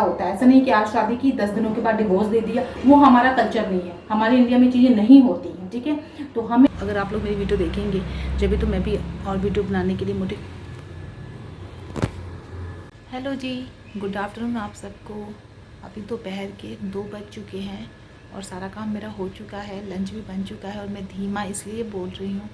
होता है। ऐसा नहीं कि आज शादी की 10 दिनों के बाद डिवोर्स दे दिया, वो हमारा कल्चर नहीं है, हमारे इंडिया में चीज़ें नहीं होती हैं, ठीक है। तो हमें, अगर आप लोग मेरी वीडियो देखेंगे जब भी, तो मैं भी और वीडियो बनाने के लिए मोटिव। हेलो जी, गुड आफ्टरनून आप सबको। अभी दोपहर के 2 बज चुके हैं और सारा काम मेरा हो चुका है, लंच भी बन चुका है। और मैं धीमा इसलिए बोल रही हूँ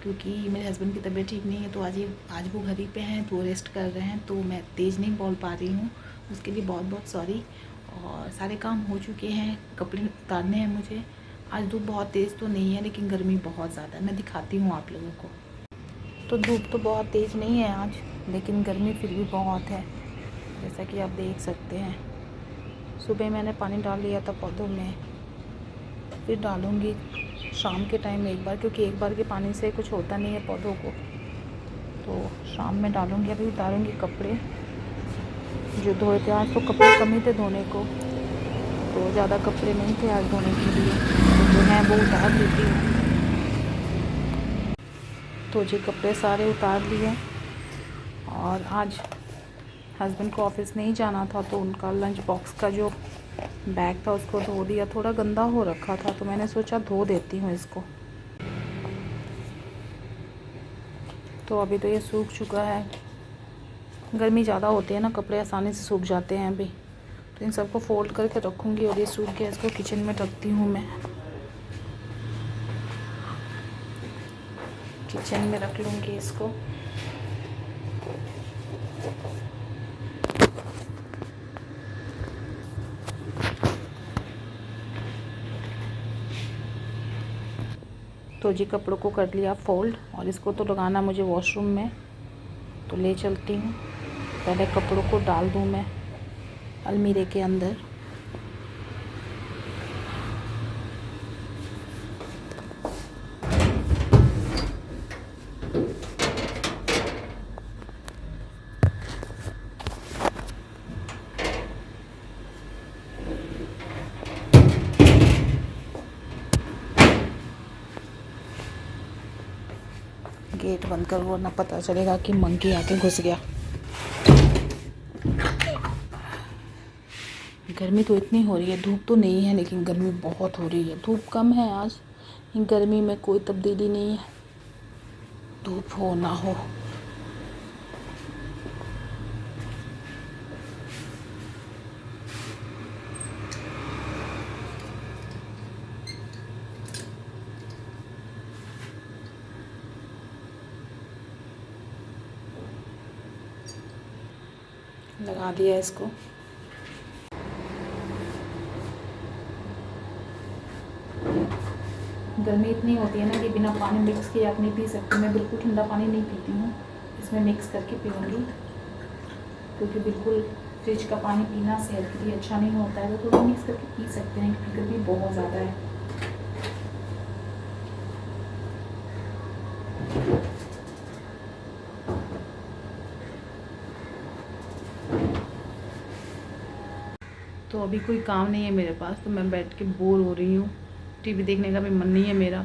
क्योंकि मेरे हस्बैंड की तबीयत ठीक नहीं है, तो आज वो घर ही पे हैं, तो वो रेस्ट कर रहे हैं, तो मैं तेज़ नहीं बोल पा रही हूँ, उसके लिए बहुत बहुत सॉरी। और सारे काम हो चुके हैं, कपड़े उतारने हैं मुझे। आज धूप बहुत तेज़ तो नहीं है, लेकिन गर्मी बहुत ज़्यादा है। मैं दिखाती हूँ आप लोगों को। तो धूप तो बहुत तेज़ नहीं है आज, लेकिन गर्मी फिर भी बहुत है, जैसा कि आप देख सकते हैं। सुबह मैंने पानी डाल लिया था पौधों में, फिर डालूँगी शाम के टाइम एक बार, क्योंकि एक बार के पानी से कुछ होता नहीं है पौधों को, तो शाम में डालूँगी। अभी उतारूँगी कपड़े जो धोए थे। आज तो कपड़े कम ही थे धोने को, तो ज़्यादा कपड़े नहीं थे आज धोने के लिए, तो जो हैं वो उतार लेती हूँ। तो जी कपड़े सारे उतार लिए। और आज हस्बैंड को ऑफिस नहीं जाना था, तो उनका लंच बॉक्स का जो बैग था उसको धो दिया। थोड़ा गंदा हो रखा था, तो मैंने सोचा धो देती हूँ इसको। तो अभी तो ये सूख चुका है। गर्मी ज़्यादा होती है ना, कपड़े आसानी से सूख जाते हैं अभी, तो इन सबको फोल्ड करके रखूँगी। और ये सूख गया, इसको किचन में रखती हूँ मैं, किचन में रख लूँगी इसको। तो जी कपड़ों को कर लिया फोल्ड, और इसको तो लगाना मुझे वॉशरूम में, तो ले चलती हूँ। पहले कपड़ों को डाल दूँ मैं अलमीरे के अंदर। गेट बंद कर, वरना पता चलेगा कि मंकी आके घुस गया। गर्मी तो इतनी हो रही है, धूप तो नहीं है लेकिन गर्मी बहुत हो रही है। धूप कम है आज, गर्मी में कोई तब्दीली नहीं है, धूप हो ना हो। लगा दिया इसको। गर्मी इतनी होती है ना कि बिना पानी मिक्स किए आप नहीं पी सकते। मैं बिल्कुल ठंडा पानी नहीं पीती हूँ, इसमें मिक्स करके पीऊँगी, क्योंकि बिल्कुल फ्रिज का पानी पीना सेहत के लिए अच्छा नहीं होता है। तो थोड़ा मिक्स करके पी सकते हैं, क्योंकि गर्मी बहुत ज़्यादा है। तो अभी कोई काम नहीं है मेरे पास, तो मैं बैठ के बोर हो रही हूँ। टीवी देखने का भी मन नहीं है मेरा,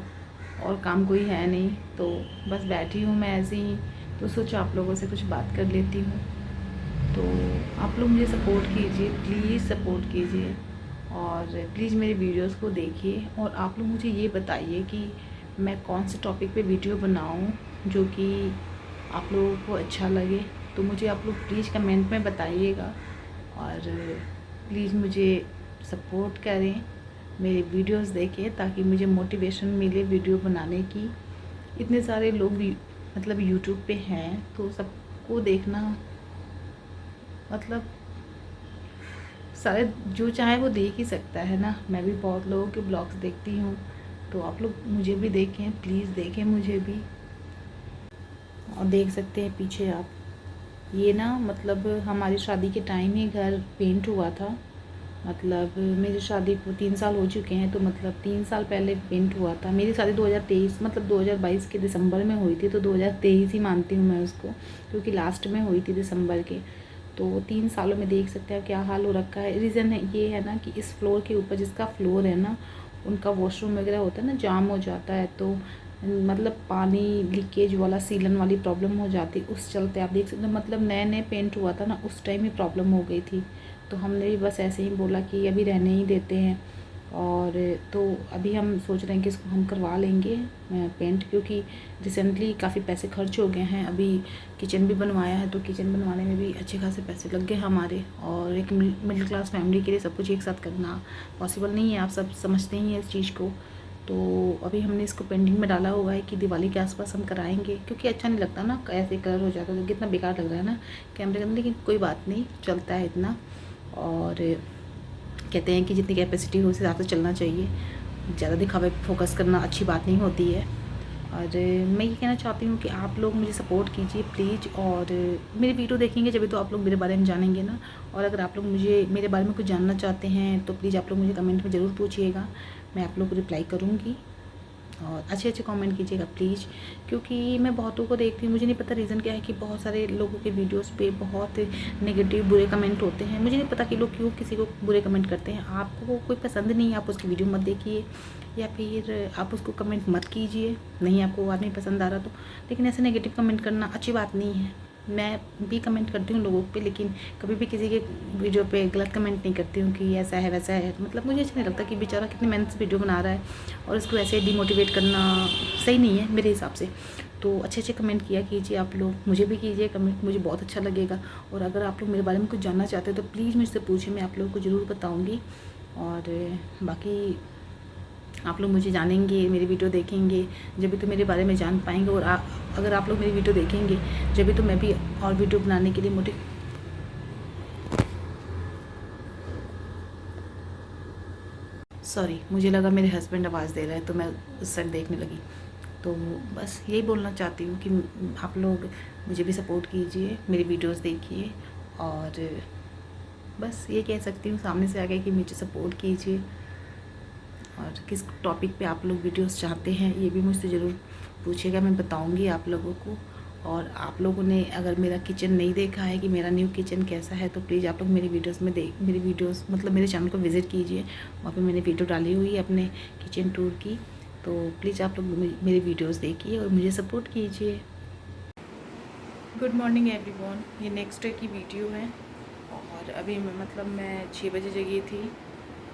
और काम कोई है नहीं, तो बस बैठी हूँ मैं ऐसे ही। तो सोचा आप लोगों से कुछ बात कर लेती हूँ। तो आप लोग मुझे सपोर्ट कीजिए, प्लीज़ सपोर्ट कीजिए, और प्लीज़ मेरे वीडियोस को देखिए। और आप लोग मुझे ये बताइए कि मैं कौन से टॉपिक पे वीडियो बनाऊँ जो कि आप लोगों को अच्छा लगे। तो मुझे आप लोग प्लीज़ कमेंट में बताइएगा, और प्लीज़ मुझे सपोर्ट करें, मेरे वीडियोस देखें, ताकि मुझे मोटिवेशन मिले वीडियो बनाने की। इतने सारे लोग भी मतलब यूट्यूब पे हैं, तो सबको देखना, मतलब सारे जो चाहे वो देख ही सकता है ना। मैं भी बहुत लोगों के ब्लॉग्स देखती हूँ, तो आप लोग मुझे भी देखें, प्लीज़ देखें मुझे भी। और देख सकते हैं पीछे आप, ये ना मतलब हमारी शादी के टाइम ही घर पेंट हुआ था। मतलब मेरी शादी को 3 साल हो चुके हैं, तो मतलब 3 साल पहले पेंट हुआ था। मेरी शादी 2023 मतलब 2022 के दिसंबर में हुई थी, तो 2023 ही मानती हूँ मैं उसको, क्योंकि लास्ट में हुई थी दिसंबर के। तो 3 सालों में देख सकते हैं क्या हाल हो रखा है। रीज़न ये है ना कि इस फ्लोर के ऊपर जिसका फ्लोर है ना, उनका वॉशरूम वगैरह होता है ना, जाम हो जाता है, तो मतलब पानी लीकेज वाला सीलन वाली प्रॉब्लम हो जाती, उस चलते आप देख सकते हो। मतलब नए नए पेंट हुआ था ना, उस टाइम ही प्रॉब्लम हो गई थी। तो हमने भी बस ऐसे ही बोला कि अभी रहने ही देते हैं। और तो अभी हम सोच रहे हैं कि इसको हम करवा लेंगे पेंट, क्योंकि रिसेंटली काफ़ी पैसे खर्च हो गए हैं। अभी किचन भी बनवाया है, तो किचन बनवाने में भी अच्छे खासे पैसे लग गए हमारे। और एक मिडिल क्लास फैमिली के लिए सब कुछ एक साथ करना पॉसिबल नहीं है, आप सब समझते ही हैं इस चीज़ को। तो अभी हमने इसको पेंडिंग में डाला हुआ है कि दिवाली के आसपास हम कराएंगे, क्योंकि अच्छा नहीं लगता ना ऐसे कलर हो जाता है, तो कितना बेकार लग रहा है ना कैमरे के अंदर। लेकिन कोई बात नहीं, चलता है इतना। और कहते हैं कि जितनी कैपेसिटी हो उस हिसाब से चलना चाहिए, ज़्यादा दिखावे पे फोकस करना अच्छी बात नहीं होती है। और मैं ये कहना चाहती हूँ कि आप लोग मुझे सपोर्ट कीजिए प्लीज़, और मेरी वीडियो देखेंगे जब तो आप लोग मेरे बारे में जानेंगे ना। और अगर आप लोग मुझे मेरे बारे में कुछ जानना चाहते हैं तो प्लीज़ आप लोग मुझे कमेंट में ज़रूर पूछिएगा, मैं आप लोग को रिप्लाई करूँगी। और अच्छे अच्छे कमेंट कीजिएगा प्लीज़, क्योंकि मैं बहुतों को देखती हूँ, मुझे नहीं पता रीज़न क्या है कि बहुत सारे लोगों के वीडियोस पे बहुत नेगेटिव बुरे कमेंट होते हैं। मुझे नहीं पता कि लोग क्यों किसी को बुरे कमेंट करते हैं। आपको कोई पसंद नहीं है, आप उसकी वीडियो मत देखिए, या फिर आप उसको कमेंट मत कीजिए, नहीं आपको वो आदमी पसंद आ रहा तो। लेकिन ऐसे नेगेटिव कमेंट करना अच्छी बात नहीं है। मैं भी कमेंट करती हूँ लोगों पे, लेकिन कभी भी किसी के वीडियो पे गलत कमेंट नहीं करती हूँ कि ऐसा है वैसा है। मतलब मुझे अच्छा नहीं लगता कि बेचारा कितनी मेहनत से वीडियो बना रहा है और इसको ऐसे डिमोटिवेट करना सही नहीं है मेरे हिसाब से। तो अच्छे अच्छे कमेंट किया कीजिए आप लोग, मुझे भी कीजिए कमेंट, मुझे बहुत अच्छा लगेगा। और अगर आप लोग मेरे बारे में कुछ जानना चाहते हैं तो प्लीज़ मुझसे पूछिए, मैं आप लोगों को ज़रूर बताऊँगी। और बाकी आप लोग मुझे जानेंगे, मेरी वीडियो देखेंगे जब भी तो मेरे बारे में जान पाएंगे। और अगर आप लोग मेरी वीडियो देखेंगे जब भी तो मैं भी और वीडियो बनाने के लिए मुझे लगा मेरे हस्बैंड आवाज़ दे रहा है तो मैं उस साइड देखने लगी। तो बस यही बोलना चाहती हूँ कि आप लोग मुझे भी सपोर्ट कीजिए, मेरी वीडियोस देखिए। और बस ये कह सकती हूँ सामने से आगे कि मुझे सपोर्ट कीजिए। और किस टॉपिक पे आप लोग वीडियोस चाहते हैं ये भी मुझसे ज़रूर पूछिएगा, मैं बताऊंगी आप लोगों को। और आप लोगों ने अगर मेरा किचन नहीं देखा है कि मेरा न्यू किचन कैसा है, तो प्लीज़ आप लोग मेरी वीडियोस में मेरी वीडियोस मतलब मेरे चैनल को विज़िट कीजिए, वहाँ पे मैंने वीडियो डाली हुई है अपने किचन टूर की। तो प्लीज़ आप लोग मेरी वीडियोज़ देखिए और मुझे सपोर्ट कीजिए। गुड मॉर्निंग एवरीवन, ये नेक्स्ट डे की वीडियो है। और अभी मैं 6 बजे जगी थी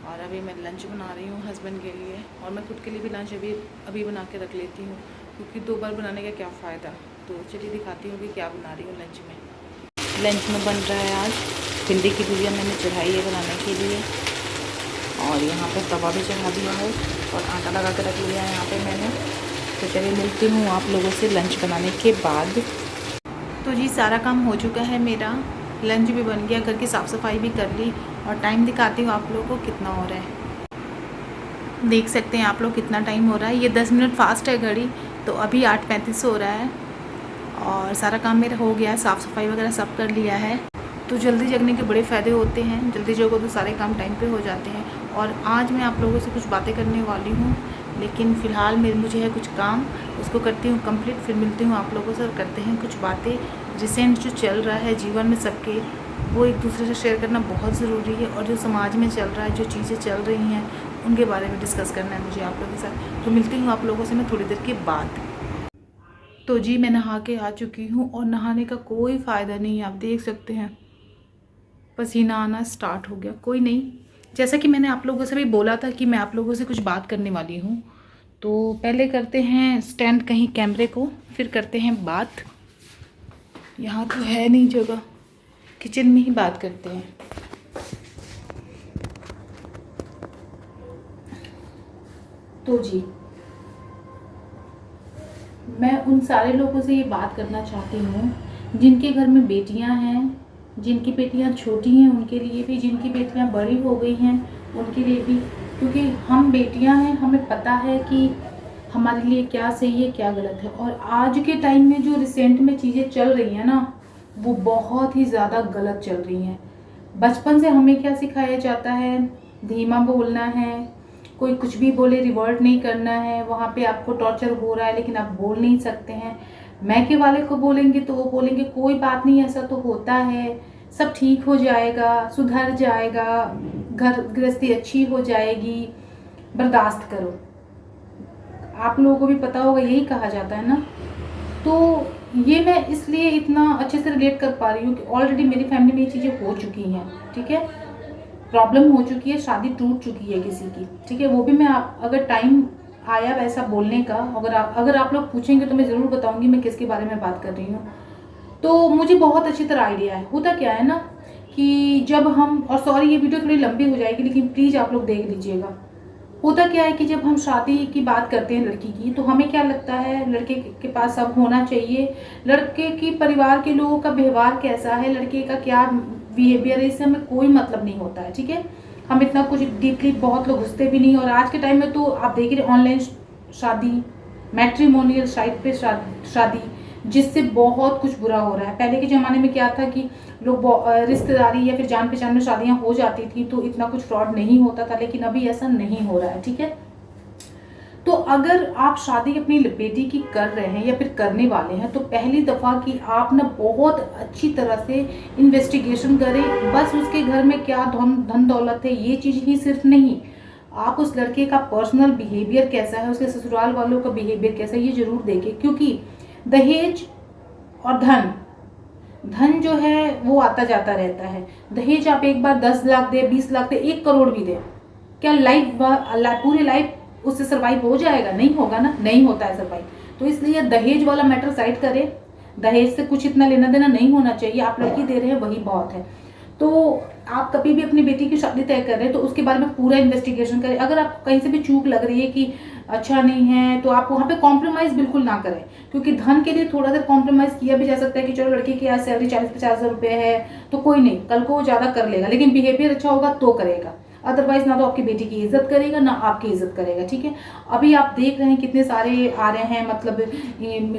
और अभी मैं लंच बना रही हूँ हस्बैंड के लिए। और मैं खुद के लिए भी लंच अभी बना के रख लेती हूँ, क्योंकि 2 बार बनाने का क्या फ़ायदा। तो चलिए दिखाती हूँ कि क्या बना रही हूँ लंच में। लंच में बन रहा है आज भिंडी की भुजिया, मैंने चढ़ाई है बनाने के लिए। और यहाँ पर तवा भी चढ़ा दिया है और आटा लगा के रख लिया है यहाँ पर मैंने। तो चलिए मिलती हूँ आप लोगों से लंच बनाने के बाद। तो जी सारा काम हो चुका है मेरा, लंच भी बन गया, घर की साफ़ सफाई भी कर ली। और टाइम दिखाती हूँ आप लोगों को कितना हो रहा है। देख सकते हैं आप लोग कितना टाइम हो रहा है। ये 10 मिनट फास्ट है घड़ी, तो अभी 8:35 हो रहा है। और सारा काम मेरा हो गया है, साफ़ सफाई वगैरह सब कर लिया है। तो जल्दी जगने के बड़े फ़ायदे होते हैं, जल्दी जगो तो सारे काम टाइम पे हो जाते हैं। और आज मैं आप लोगों से कुछ बातें करने वाली हूँ, लेकिन फ़िलहाल मुझे है कुछ काम, उसको करती हूँ कंप्लीट, फिर मिलती हूँ आप लोगों से और करते हैं कुछ बातें। रिसेंट जो चल रहा है जीवन में सबके, वो एक दूसरे से शेयर करना बहुत ज़रूरी है। और जो समाज में चल रहा है, जो चीज़ें चल रही हैं, उनके बारे में डिस्कस करना है मुझे आप लोगों के साथ। तो मिलती हूँ आप लोगों से मैं थोड़ी देर के बाद। तो जी मैं नहा के आ चुकी हूँ और नहाने का कोई फ़ायदा नहीं है, आप देख सकते हैं पसीना आना स्टार्ट हो गया। कोई नहीं, जैसा कि मैंने आप लोगों से भी बोला था कि मैं आप लोगों से कुछ बात करने वाली हूँ। तो पहले करते हैं स्टैंड कहीं कैमरे को, फिर करते हैं बात। यहाँ तो है नहीं जगह, किचन में ही बात करते हैं। तो जी मैं उन सारे लोगों से ये बात करना चाहती हूँ जिनके घर में बेटियाँ हैं, जिनकी बेटियाँ छोटी हैं उनके लिए भी, जिनकी बेटियाँ बड़ी हो गई हैं उनके लिए भी। क्योंकि हम बेटियाँ हैं, हमें पता है कि हमारे लिए क्या सही है क्या गलत है। और आज के टाइम में जो रिसेंट में चीज़ें चल रही हैं ना, वो बहुत ही ज़्यादा गलत चल रही हैं। बचपन से हमें क्या सिखाया जाता है, धीमा बोलना है, कोई कुछ भी बोले रिवॉल्ट नहीं करना है। वहाँ पे आपको टॉर्चर हो रहा है लेकिन आप बोल नहीं सकते हैं। मैके वाले को बोलेंगे तो वो बोलेंगे कोई बात नहीं, ऐसा तो होता है, सब ठीक हो जाएगा, सुधर जाएगा, घर गृहस्थी अच्छी हो जाएगी, बर्दाश्त करो। आप लोगों को भी पता होगा यही कहा जाता है ना। तो ये मैं इसलिए इतना अच्छे से रिलेट कर पा रही हूँ कि ऑलरेडी मेरी फैमिली में ये चीज़ें हो चुकी हैं, ठीक है। प्रॉब्लम हो चुकी है, शादी टूट चुकी है किसी की, ठीक है। वो भी मैं अगर टाइम आया वैसा बोलने का, अगर आप लोग पूछेंगे तो मैं ज़रूर बताऊंगी मैं किसके बारे में बात कर रही हूँ। तो मुझे बहुत अच्छी तरह आइडिया है। होता क्या है ना कि जब हम, और सॉरी ये वीडियो थोड़ी लंबी हो जाएगी लेकिन प्लीज़ आप लोग देख लीजिएगा। होता क्या है कि जब हम शादी की बात करते हैं लड़की की, तो हमें क्या लगता है लड़के के पास सब होना चाहिए, लड़के की परिवार के लोगों का व्यवहार कैसा है, लड़के का क्या बिहेवियर है, इससे हमें कोई मतलब नहीं होता है, ठीक है। हम इतना कुछ डीपली बहुत लोग घुसते भी नहीं। और आज के टाइम में तो आप देख रहे ऑनलाइन शादी, मैट्रिमोनियल साइट पे शादी, जिससे बहुत कुछ बुरा हो रहा है। पहले के ज़माने में क्या था कि लोग रिश्तेदारी या फिर जान पहचान में शादियां हो जाती थी तो इतना कुछ फ्रॉड नहीं होता था, लेकिन अभी ऐसा नहीं हो रहा है, ठीक है। तो अगर आप शादी अपनी बेटी की कर रहे हैं या फिर करने वाले हैं, तो पहली दफ़ा कि आप ना बहुत अच्छी तरह से इन्वेस्टिगेशन करें। बस उसके घर में क्या धन दौलत है ये चीज़ ही सिर्फ नहीं, आप उस लड़के का पर्सनल बिहेवियर कैसा है, उसके ससुराल वालों का बिहेवियर कैसा है, ये जरूर देखें। क्योंकि दहेज और धन जो है वो आता जाता रहता है। दहेज आप एक बार 10 लाख दे, 20 लाख दे, 1 करोड़ भी दे, क्या पूरी लाइफ उससे सर्वाइव हो जाएगा? नहीं होगा ना, नहीं होता है सर्वाइव। तो इसलिए दहेज वाला मैटर साइड करें। दहेज से कुछ इतना लेना देना नहीं होना चाहिए, आप लड़की दे रहे हैं वही बहुत है। तो आप कभी भी अपनी बेटी की शादी तय कर रहे हैं तो उसके बारे में पूरा इन्वेस्टिगेशन करें। अगर आपको कहीं से भी चूक लग रही है कि अच्छा नहीं है, तो आप वहाँ पे कॉम्प्रोमाइज़ बिल्कुल ना करें। क्योंकि धन के लिए थोड़ा देर कॉम्प्रोमाइज़ किया भी जा सकता है कि चलो लड़के की आज सैलरी 40-50 हज़ार रुपये है तो कोई नहीं, कल को वो ज़्यादा कर लेगा, लेकिन बिहेवियर अच्छा होगा तो करेगा। अदरवाइज ना तो आपकी बेटी की इज्जत करेगा ना आपकी इज्जत करेगा, ठीक है। अभी आप देख रहे हैं कितने सारे आ रहे हैं, मतलब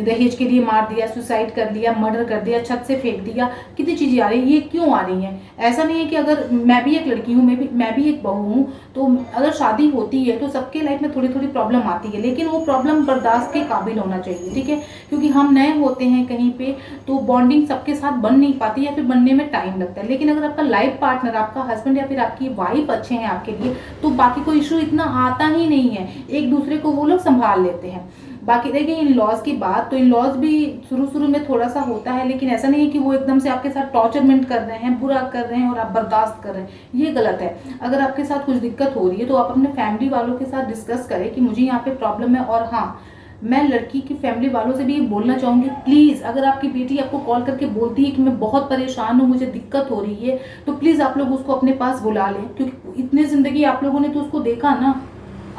दहेज के लिए मार दिया, सुसाइड कर लिया, मर्डर कर दिया, छत से फेंक दिया, कितनी चीज़ें आ रही है। ये क्यों आ रही हैं? ऐसा नहीं है कि अगर मैं भी एक लड़की हूँ, मैं भी एक बहू हूँ, तो अगर शादी होती है तो सबके लाइफ में थोड़ी थोड़ी प्रॉब्लम आती है, लेकिन वो प्रॉब्लम बर्दाश्त के काबिल होना चाहिए, ठीक है। क्योंकि हम नए होते हैं कहीं पे, तो बॉन्डिंग सबके साथ बन नहीं पाती या फिर बनने में टाइम लगता है। लेकिन अगर आपका लाइफ पार्टनर, आपका हस्बैंड या फिर आपकी वाइफ अच्छे हैं आपके लिए, तो बाकी कोई इशू इतना आता ही नहीं है, एक दूसरे को वो लोग संभाल लेते हैं। बाकी रह गई इन लॉज की बात, तो इन लॉज भी शुरू में थोड़ा सा होता है, लेकिन ऐसा नहीं है कि वो एकदम से आपके साथ टॉर्चरमेंट कर रहे हैं, बुरा कर रहे हैं और आप बर्दाश्त कर रहे हैं, ये गलत है। अगर आपके साथ कुछ दिक्कत हो रही है तो आप अपने फैमिली वालों के साथ डिस्कस करें कि मुझे यहाँ पे प्रॉब्लम है। और हाँ, मैं लड़की की फैमिली वालों से भी ये बोलना चाहूँगी, प्लीज़ अगर आपकी बेटी आपको कॉल करके बोलती है कि मैं बहुत परेशान हूँ, मुझे दिक्कत हो रही है, तो प्लीज़ आप लोग उसको अपने पास बुला लें। क्योंकि इतनी ज़िंदगी आप लोगों ने तो उसको देखा ना,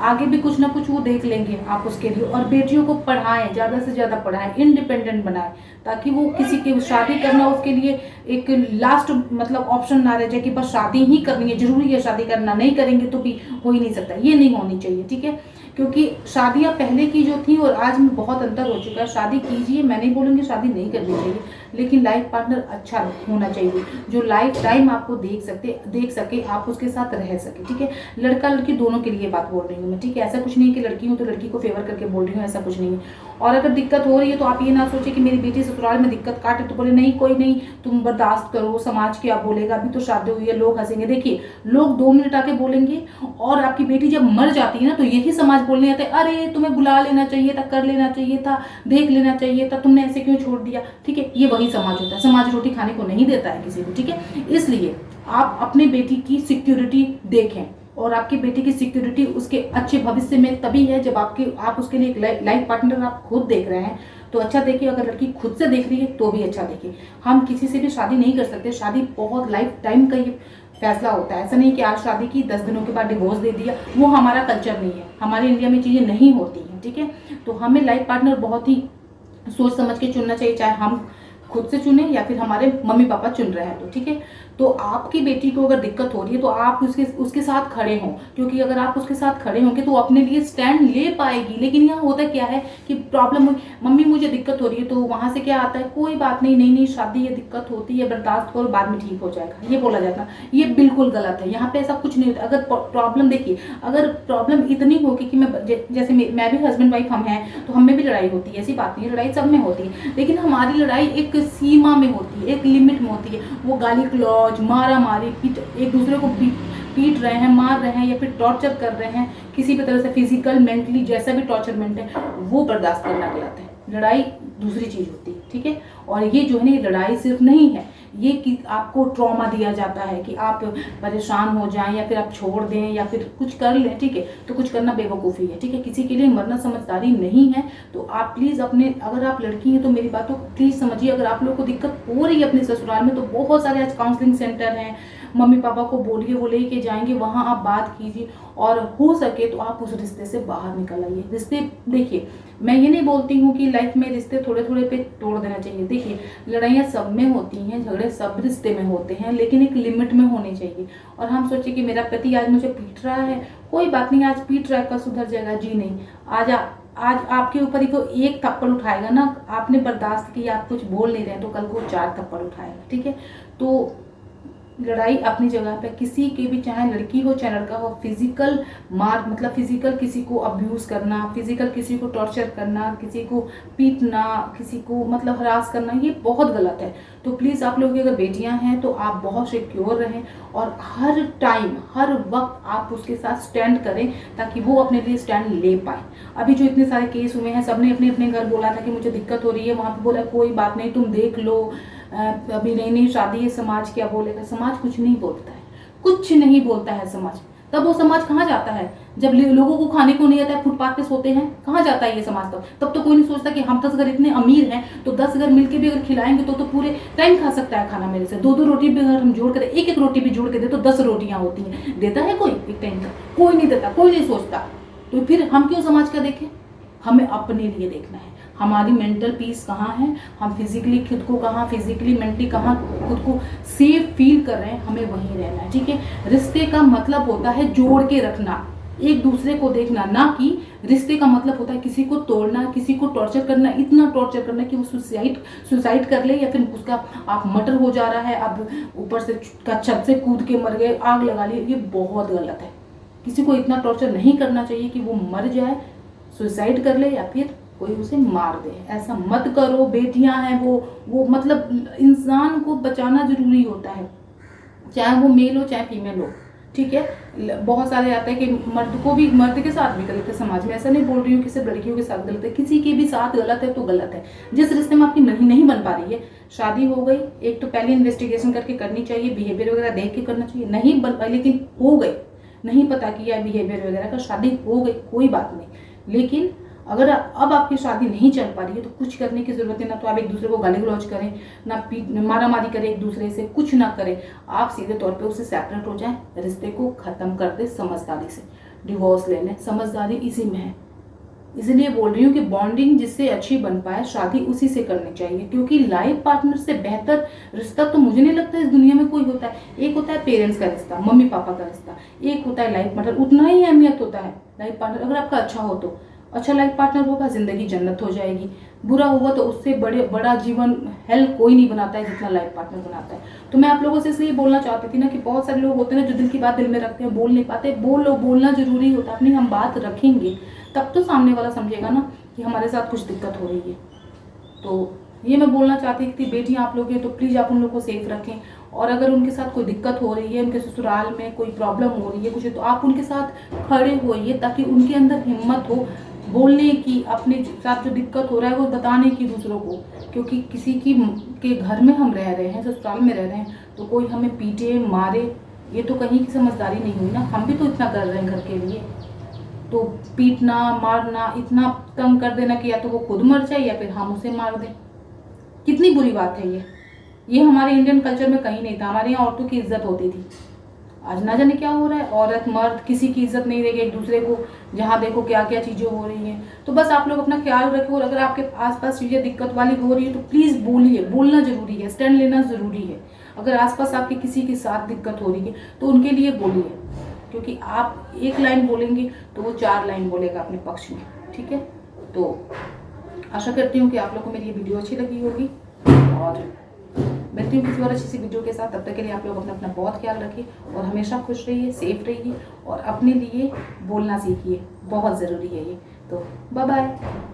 आगे भी कुछ ना कुछ वो देख लेंगे आप उसके लिए। और बेटियों को पढ़ाएं, ज़्यादा से ज़्यादा पढ़ाएं, इंडिपेंडेंट बनाएं, ताकि वो किसी की शादी करना उसके लिए एक लास्ट मतलब ऑप्शन ना रह जाए कि बस शादी ही करनी है, जरूरी है शादी करना, नहीं करेंगे तो भी हो ही नहीं सकता। ये नहीं होनी चाहिए, ठीक है। क्योंकि शादियाँ पहले की जो थी और आज में बहुत अंतर हो चुका है। शादी कीजिए, मैं नहीं बोलूँगी शादी नहीं करनी चाहिए, लेकिन लाइफ पार्टनर अच्छा होना चाहिए जो लाइफ टाइम आपको देख सके, आप उसके साथ रह सके, ठीक है। लड़का लड़की दोनों के लिए बात बोल रही हूँ मैं, ठीक है। ऐसा कुछ नहीं है कि लड़की हूँ तो लड़की को फेवर करके बोल रही हूँ, ऐसा कुछ नहीं है। और अगर दिक्कत हो रही है तो आप ये ना सोचे कि मेरी बेटी ससुराल में दिक्कत काटे तो बोले नहीं कोई नहीं, तुम बर्दाश्त करो, समाज क्या बोलेगा, अभी तो शादी हुई है, लोग हंसेंगे। देखिए, लोग 2 मिनट आके बोलेंगे और आपकी बेटी जब मर जाती है ना तो यही समाज बोलने आते हैं, अरे तुम्हें बुला लेना चाहिए था, कर लेना चाहिए था, देख लेना चाहिए था, तुमने ऐसे क्यों छोड़ दिया, ठीक है। ये वही समाज होता है, समाज रोटी खाने को नहीं देता है किसी को, ठीक है। इसलिए आप अपनी बेटी की सिक्योरिटी देखें, और आपकी बेटी की सिक्योरिटी उसके अच्छे भविष्य में तभी है जब आप उसके लिए एक लाइफ पार्टनर आप खुद देख रहे हैं तो अच्छा देखिए। अगर लड़की खुद से देख रही है तो भी अच्छा देखिए। हम किसी से भी शादी नहीं कर सकते, शादी बहुत लाइफ टाइम का ये फैसला होता है। ऐसा नहीं कि आज शादी की 10 दिनों के बाद डिवोर्स दे दिया, वो हमारा कल्चर नहीं है, हमारे इंडिया में चीज़ें नहीं होती हैं, ठीक है। तो हमें लाइफ पार्टनर बहुत ही सोच समझ के चुनना चाहिए, चाहे हम खुद से चुने या फिर हमारे मम्मी पापा चुन रहे हैं तो, ठीक है। तो आपकी बेटी को अगर दिक्कत हो रही है तो आप उसके साथ खड़े हों, क्योंकि अगर आप उसके साथ खड़े होंगे तो वो अपने लिए स्टैंड ले पाएगी। लेकिन यहाँ होता क्या है कि प्रॉब्लम हुई, मम्मी मुझे दिक्कत हो रही है, तो वहाँ से क्या आता है, कोई बात नहीं, नहीं शादी है, दिक्कत होती है, बर्दाश्त करो, बाद में ठीक हो जाएगा, ये बोला जाता है। ये बिल्कुल गलत है, यहाँ पे ऐसा कुछ नहीं होता। अगर प्रॉब्लम देखिए, अगर प्रॉब्लम इतनी होगी कि जैसे मैं भी हस्बैंड वाइफ हम हैं तो हमें भी लड़ाई होती है, ऐसी बात नहीं है, लड़ाई सब में होती है, लेकिन हमारी लड़ाई एक सीमा में होती है, एक लिमिट में होती है। वो गाली गलौज, मारा मारी, एक दूसरे को पीट रहे हैं, मार रहे हैं या फिर टॉर्चर कर रहे हैं किसी भी तरह से, फिजिकल मेंटली जैसा भी टॉर्चरमेंट है, वो बर्दाश्त करना गलत है। लड़ाई दूसरी चीज होती है, ठीक है। और ये जो है ना, लड़ाई सिर्फ नहीं है, ये कि आपको ट्रॉमा दिया जाता है कि आप परेशान हो जाएं या फिर आप छोड़ दें या फिर कुछ कर लें, ठीक है, तो कुछ करना बेवकूफ़ी है, ठीक है, किसी के लिए मरना समझदारी नहीं है। तो आप प्लीज़ अपने, अगर आप लड़की हैं तो मेरी बातों को प्लीज़ समझिए। अगर आप लोगों को दिक्कत हो रही है अपने ससुराल में तो बहुत सारे आज काउंसलिंग सेंटर हैं, मम्मी पापा को बोलिए, वो लेके जाएंगे, वहाँ आप बात कीजिए और हो सके तो आप उस रिश्ते से बाहर निकल आइए। रिश्ते, देखिए मैं ये नहीं बोलती हूँ कि लाइफ में रिश्ते थोड़े थोड़े पे तोड़ देना चाहिए। देखिए लड़ाइयाँ सब में होती हैं, झगड़े सब रिश्ते में होते हैं, लेकिन एक लिमिट में होने चाहिए। और हम सोचे कि मेरा पति आज मुझे पीट रहा है, कोई बात नहीं, आज पीट रहा है, कल सुधर जाएगा। जी नहीं, आज आपके ऊपर ही वो एक थप्पड़ उठाएगा ना, आपने बर्दाश्त किया, आप कुछ बोल नहीं रहे तो कल को 4 थप्पड़ उठाएगा, ठीक है। तो लड़ाई अपनी जगह पे, किसी के भी, चाहे लड़की हो चाहे लड़का हो, फिजिकल मार मतलब फिजिकल किसी को अब्यूज़ करना, फिजिकल किसी को टॉर्चर करना, किसी को पीटना, किसी को मतलब हरास करना, ये बहुत गलत है। तो प्लीज़ आप लोग की अगर बेटियां हैं तो आप बहुत सिक्योर रहें और हर टाइम हर वक्त आप उसके साथ स्टैंड करें ताकि वो अपने लिए स्टैंड ले पाए। अभी जो इतने सारे केस हुए हैं, सबने अपने अपने घर बोला था कि मुझे दिक्कत हो रही है, वहाँ पे बोला कोई बात नहीं, तुम देख लो, अभी नई नई शादी है, समाज क्या बोलेगा। समाज कुछ नहीं बोलता है, कुछ नहीं बोलता है समाज। तब वो समाज कहाँ जाता है जब लोगों को खाने को नहीं आता है, फुटपाथ पे सोते हैं, कहाँ जाता है ये समाज? तब तो कोई नहीं सोचता कि हम 10 अगर इतने अमीर हैं तो 10 अगर मिलके भी अगर खिलाएंगे तो पूरे टाइम खा सकता है खाना मेरे से। 2-2 रोटी भी अगर हम जोड़ कर, एक रोटी भी जोड़ के दे तो 10 रोटियां होती हैं। देता है कोई एक टाइम का? कोई नहीं देता, कोई नहीं सोचता। तो फिर हम क्यों समाज का देखें? हमें अपने लिए देखना है, हमारी मेंटल पीस कहाँ है, हम फिजिकली खुद को कहाँ, फिजिकली मेंटली कहाँ खुद को सेफ फील कर रहे हैं, हमें वहीं रहना है, ठीक है। रिश्ते का मतलब होता है जोड़ के रखना, एक दूसरे को देखना, ना कि रिश्ते का मतलब होता है किसी को तोड़ना, किसी को टॉर्चर करना, इतना टॉर्चर करना कि वो सुसाइड कर ले या फिर उसका आप मर्डर हो जा रहा है, अब ऊपर से छत से कूद के मर गए, आग लगा ली। ये बहुत गलत है। किसी को इतना टॉर्चर नहीं करना चाहिए कि वो मर जाए, सुसाइड कर ले या फिर कोई उसे मार दे। ऐसा मत करो। बेटियां हैं वो मतलब इंसान को बचाना जरूरी होता है, चाहे वो मेल हो चाहे फीमेल हो, ठीक है। बहुत सारे आता है कि मर्द को भी, मर्द के साथ भी गलत है समाज में। ऐसा नहीं बोल रही हूँ कि सिर्फ लड़कियों के साथ गलत है, किसी के भी साथ गलत है तो गलत है। जिस रिश्ते में आपकी नहीं बन पा रही है, शादी हो गई, एक तो पहले इन्वेस्टिगेशन करके करनी चाहिए, बिहेवियर वगैरह देख के करना चाहिए। नहीं बन पाई लेकिन हो गई, नहीं पता किया बिहेवियर वगैरह का, शादी हो गई, कोई बात नहीं। लेकिन अगर अब आपकी शादी नहीं चल पा रही है तो कुछ करने की जरूरत है ना, तो आप एक दूसरे को गाली गलौज करें, ना मारा मारी करें एक दूसरे से, कुछ ना करें। आप सीधे तौर पे उससे सेपरेट हो जाएं, रिश्ते को खत्म कर दे समझदारी से, डिवोर्स ले लें। समझदारी इसी में है। इसलिए बोल रही हूँ कि बॉन्डिंग जिससे अच्छी बन पाए, शादी उसी से करनी चाहिए, क्योंकि लाइफ पार्टनर से बेहतर रिश्ता तो मुझे नहीं लगता इस दुनिया में कोई होता है। एक होता है पेरेंट्स का रिश्ता, मम्मी पापा का रिश्ता, एक होता है लाइफ पार्टनर। उतना ही अहमियत होता है लाइफ पार्टनर। अगर आपका अच्छा हो तो अच्छा लाइफ पार्टनर होगा, जिंदगी जन्नत हो जाएगी। बुरा हुआ तो उससे बड़ा जीवन हेल कोई नहीं बनाता है जितना लाइफ पार्टनर बनाता है। तो मैं आप लोगों से इसलिए बोलना चाहती थी ना कि बहुत सारे लोग होते हैं ना जो दिल की बात दिल में रखते हैं, बोल नहीं पाते। बोलना जरूरी होता है। अपनी हम बात रखेंगे तब तो सामने वाला समझेगा ना कि हमारे साथ कुछ दिक्कत हो रही है। तो ये मैं बोलना चाहती थी, बेटियां आप लोग हैं तो प्लीज़ आप उन लोग को सेफ रखें। और अगर उनके साथ कोई दिक्कत हो रही है, उनके ससुराल में कोई प्रॉब्लम हो रही है कुछ, तो आप उनके साथ खड़े होइए ताकि उनके अंदर हिम्मत हो बोलने की, अपने साथ जो दिक्कत हो रहा है वो बताने की दूसरों को। क्योंकि किसी के घर में हम रह रहे हैं, ससुराल में रह रहे हैं, तो कोई हमें पीटे मारे, ये तो कहीं की समझदारी नहीं हुई ना। हम भी तो इतना कर रहे हैं घर के लिए, तो पीटना मारना, इतना तंग कर देना कि या तो वो खुद मर जाए या फिर हम उसे मार दें, कितनी बुरी बात है ये हमारे इंडियन कल्चर में कहीं नहीं था। हमारे यहाँ औरतों की इज्जत होती थी, आज ना जाने क्या हो रहा है। औरत मर्द किसी की इज्जत नहीं रहेगी, एक दूसरे को जहाँ देखो क्या क्या चीज़ें हो रही हैं। तो बस आप लोग अपना ख्याल रखो। और अगर आपके आसपास चीज़ें दिक्कत वाली हो रही है तो प्लीज़ बोलिए, बोलना जरूरी है, स्टैंड लेना जरूरी है। अगर आसपास आपके किसी के साथ दिक्कत हो रही है तो उनके लिए बोलिए, क्योंकि आप एक लाइन बोलेंगे तो वो 4 लाइन बोलेगा अपने पक्ष में, ठीक है। तो आशा करती हूँ कि आप लोग को मेरी ये वीडियो अच्छी लगी होगी और मिलती हूँ किसी और अच्छी सी वीडियो के साथ। तब तक के लिए आप लोग अपना बहुत ख्याल रखिए और हमेशा खुश रहिए, सेफ रहिए और अपने लिए बोलना सीखिए, बहुत ज़रूरी है ये। तो बाय बाय।